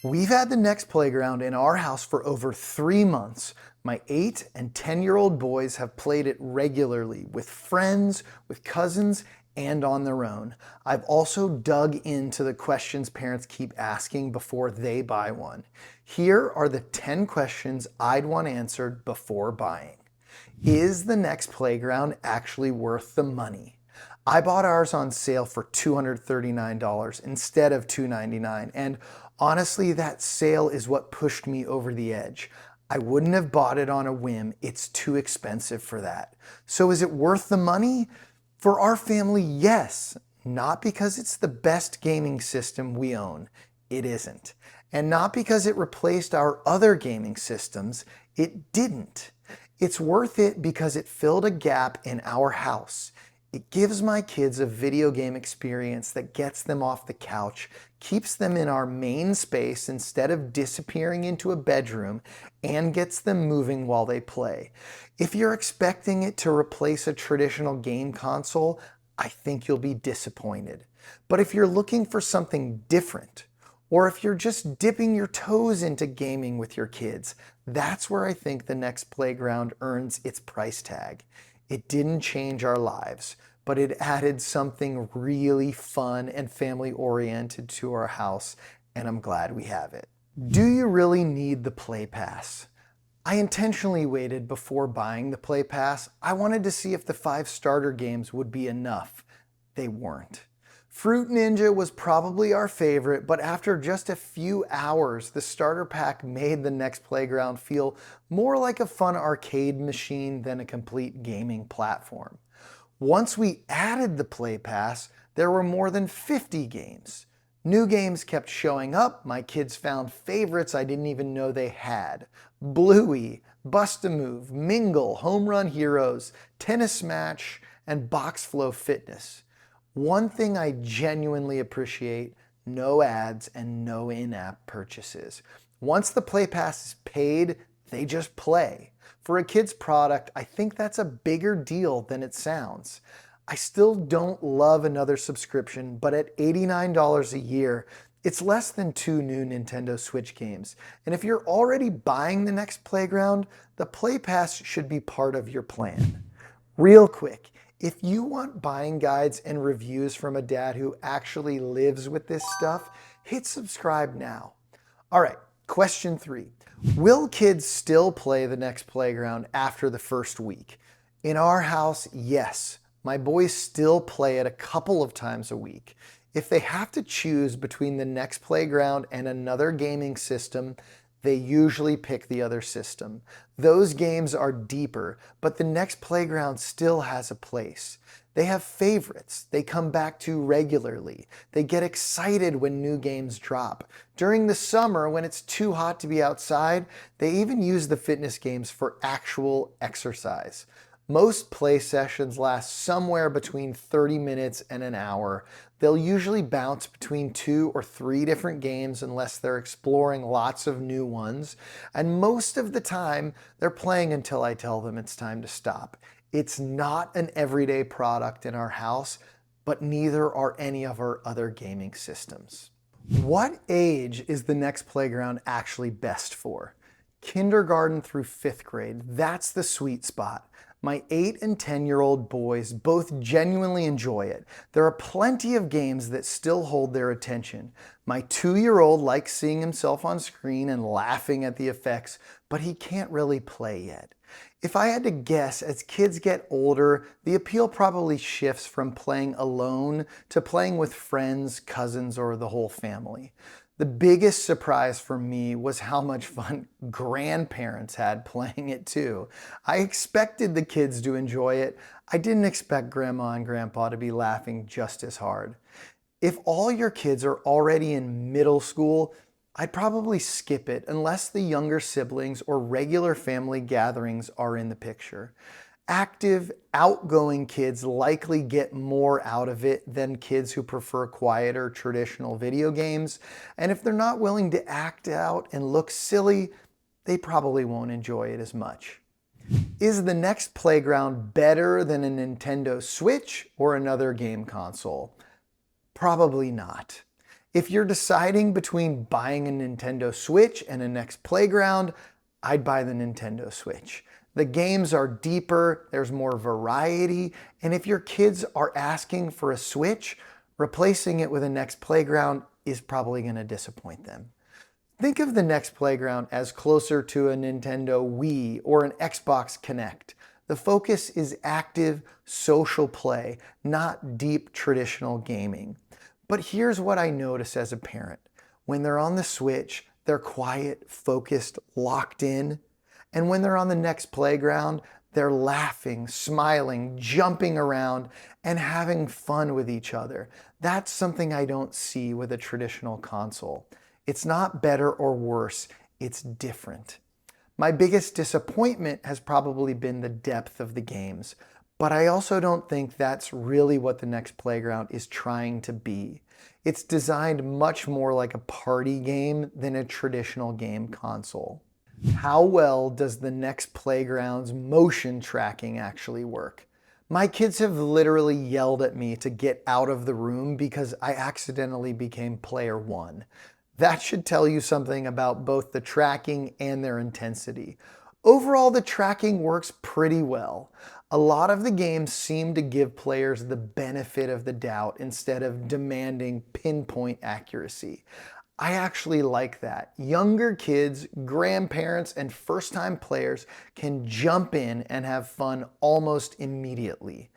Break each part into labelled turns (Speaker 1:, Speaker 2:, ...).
Speaker 1: We've had the Nex Playground in our house for over 3 months. My 8 and 10-year-old boys have played it regularly with friends, with cousins, and on their own. I've also dug into the questions parents keep asking before they buy one. Here are the 10 questions I'd want answered before buying. Is the Nex Playground actually worth the money? I bought ours on sale for $239 instead of $299, and honestly, that sale is what pushed me over the edge. I wouldn't have bought it on a whim. It's too expensive for that. So is it worth the money? For our family, yes. Not because it's the best gaming system we own. It isn't. And not because it replaced our other gaming systems. It didn't. It's worth it because it filled a gap in our house. It gives my kids a video game experience that gets them off the couch, keeps them in our main space instead of disappearing into a bedroom, and gets them moving while they play. If you're expecting it to replace a traditional game console, I think you'll be disappointed. But if you're looking for something different, or if you're just dipping your toes into gaming with your kids, that's where I think the Nex Playground earns its price tag. It didn't change our lives, but it added something really fun and family-oriented to our house, and I'm glad we have it. Do you really need the Play Pass? I intentionally waited before buying the Play Pass. I wanted to see if the 5 starter games would be enough. They weren't. Fruit Ninja was probably our favorite, but after just a few hours, the starter pack made the Nex Playground feel more like a fun arcade machine than a complete gaming platform. Once we added the Play Pass, there were more than 50 games. New games kept showing up. My kids found favorites I didn't even know they had. Bluey, Bust-A-Move, Mingle, Home Run Heroes, Tennis Match, and Box Flow Fitness. One thing I genuinely appreciate: no ads and no in-app purchases. Once the Play Pass is paid, they just play. For a kid's product, I think that's a bigger deal than it sounds. I still don't love another subscription, but at $89 a year, it's less than 2 new Nintendo Switch games. And if you're already buying the Nex Playground, the Play Pass should be part of your plan. Real quick, if you want buying guides and reviews from a dad who actually lives with this stuff, hit subscribe now. All right, question 3. Will kids still play the Nex Playground after the first week? In our house, yes. My boys still play it a couple of times a week. If they have to choose between the Nex Playground and another gaming system, they usually pick the other system. Those games are deeper, but the Nex Playground still has a place. They have favorites they come back to regularly. They get excited when new games drop. During the summer, when it's too hot to be outside, they even use the fitness games for actual exercise. Most play sessions last somewhere between 30 minutes and an hour. They'll usually bounce between 2 or 3 different games unless they're exploring lots of new ones. And most of the time, they're playing until I tell them it's time to stop. It's not an everyday product in our house, but neither are any of our other gaming systems. What age is the Nex Playground actually best for? Kindergarten through 5th grade, that's the sweet spot. My 8 and 10-year-old boys both genuinely enjoy it. There are plenty of games that still hold their attention. My 2-year-old likes seeing himself on screen and laughing at the effects, but he can't really play yet. If I had to guess, as kids get older, the appeal probably shifts from playing alone to playing with friends, cousins, or the whole family. The biggest surprise for me was how much fun grandparents had playing it too. I expected the kids to enjoy it. I didn't expect Grandma and Grandpa to be laughing just as hard. If all your kids are already in middle school, I'd probably skip it unless the younger siblings or regular family gatherings are in the picture. Active, outgoing kids likely get more out of it than kids who prefer quieter, traditional video games. And if they're not willing to act out and look silly, they probably won't enjoy it as much. Is the Nex Playground better than a Nintendo Switch or another game console? Probably not. If you're deciding between buying a Nintendo Switch and a Nex Playground, I'd buy the Nintendo Switch. The games are deeper, there's more variety, and if your kids are asking for a Switch, replacing it with a Nex Playground is probably going to disappoint them. Think of the Nex Playground as closer to a Nintendo Wii or an Xbox Kinect. The focus is active social play, not deep traditional gaming. But here's what I notice as a parent. When they're on the Switch, they're quiet, focused, locked in. And when they're on the Nex Playground, they're laughing, smiling, jumping around, and having fun with each other. That's something I don't see with a traditional console. It's not better or worse, it's different. My biggest disappointment has probably been the depth of the games, but I also don't think that's really what the Nex Playground is trying to be. It's designed much more like a party game than a traditional game console. How well does the Nex Playground's motion tracking actually work? My kids have literally yelled at me to get out of the room because I accidentally became player one. That should tell you something about both the tracking and their intensity. Overall, the tracking works pretty well. A lot of the games seem to give players the benefit of the doubt instead of demanding pinpoint accuracy. I actually like that. Younger kids, grandparents, and first-time players can jump in and have fun almost immediately.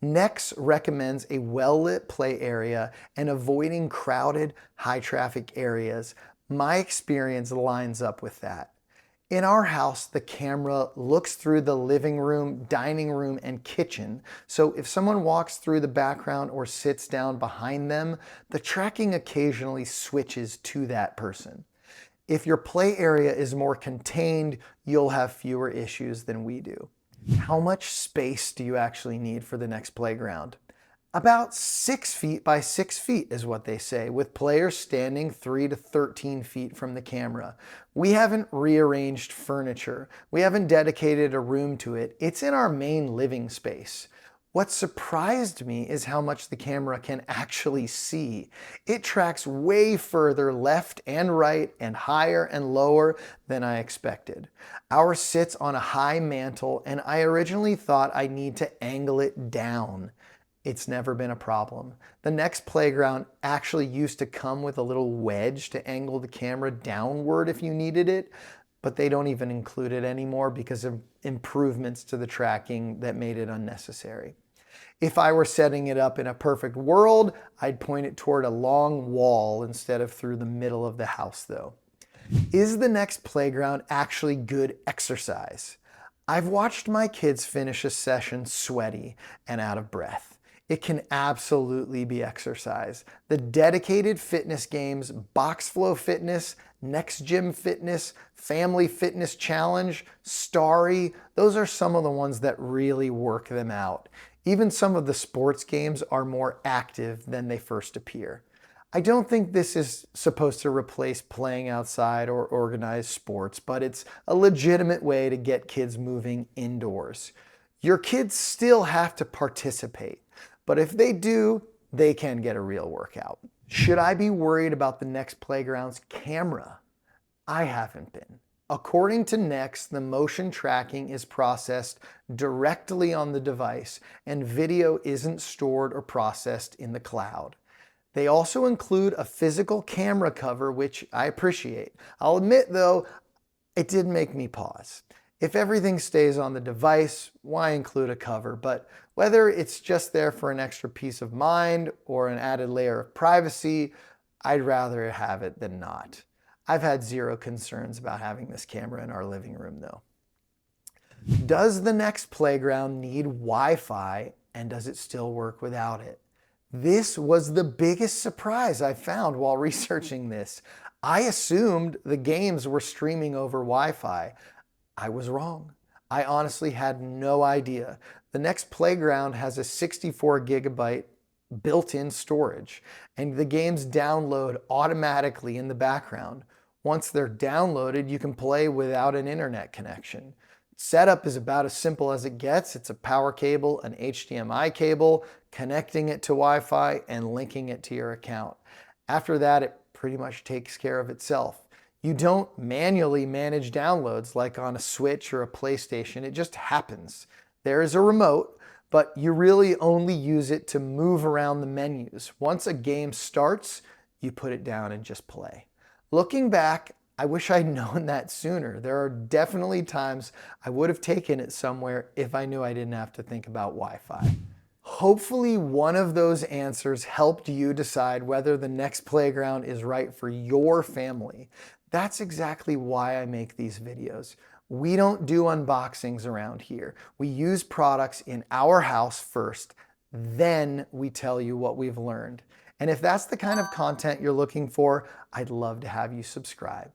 Speaker 1: Nex recommends a well-lit play area and avoiding crowded, high-traffic areas. My experience lines up with that. In our house, the camera looks through the living room, dining room, and kitchen, so if someone walks through the background or sits down behind them, the tracking occasionally switches to that person. If your play area is more contained, you'll have fewer issues than we do. How much space do you actually need for the Nex Playground? About 6 feet by 6 feet is what they say, with players standing 3 to 13 feet from the camera. We haven't rearranged furniture. We haven't dedicated a room to it. It's in our main living space. What surprised me is how much the camera can actually see. It tracks way further left and right and higher and lower than I expected. Ours sits on a high mantle, and I originally thought I'd need to angle it down. It's never been a problem. The Nex Playground actually used to come with a little wedge to angle the camera downward if you needed it, but they don't even include it anymore because of improvements to the tracking that made it unnecessary. If I were setting it up in a perfect world, I'd point it toward a long wall instead of through the middle of the house though. Is the Nex Playground actually good exercise? I've watched my kids finish a session sweaty and out of breath. It can absolutely be exercise. The dedicated fitness games, Box Flow Fitness, Nex Gym Fitness, Family Fitness Challenge, Starry, those are some of the ones that really work them out. Even some of the sports games are more active than they first appear. I don't think this is supposed to replace playing outside or organized sports, but it's a legitimate way to get kids moving indoors. Your kids still have to participate, but if they do, they can get a real workout. Should I be worried about the Nex Playground's camera? I haven't been. According to Nex, the motion tracking is processed directly on the device, and video isn't stored or processed in the cloud. They also include a physical camera cover, which I appreciate. I'll admit though, it did make me pause. If everything stays on the device, why include a cover? But whether it's just there for an extra peace of mind or an added layer of privacy, I'd rather have it than not. I've had zero concerns about having this camera in our living room though. Does the Nex Playground need Wi-Fi, and does it still work without it? This was the biggest surprise I found while researching this. I assumed the games were streaming over Wi-Fi. I was wrong. I honestly had no idea. The Nex Playground has a 64 gigabyte built-in storage, and the games download automatically in the background. Once they're downloaded, you can play without an internet connection. Setup is about as simple as it gets. It's a power cable, an HDMI cable, connecting it to Wi-Fi, and linking it to your account. After that, it pretty much takes care of itself. You don't manually manage downloads like on a Switch or a PlayStation. It just happens. There is a remote, but you really only use it to move around the menus. Once a game starts, you put it down and just play. Looking back, I wish I'd known that sooner. There are definitely times I would have taken it somewhere if I knew I didn't have to think about Wi-Fi. Hopefully one of those answers helped you decide whether the Nex Playground is right for your family. That's exactly why I make these videos. We don't do unboxings around here. We use products in our house first, then we tell you what we've learned. And if that's the kind of content you're looking for, I'd love to have you subscribe.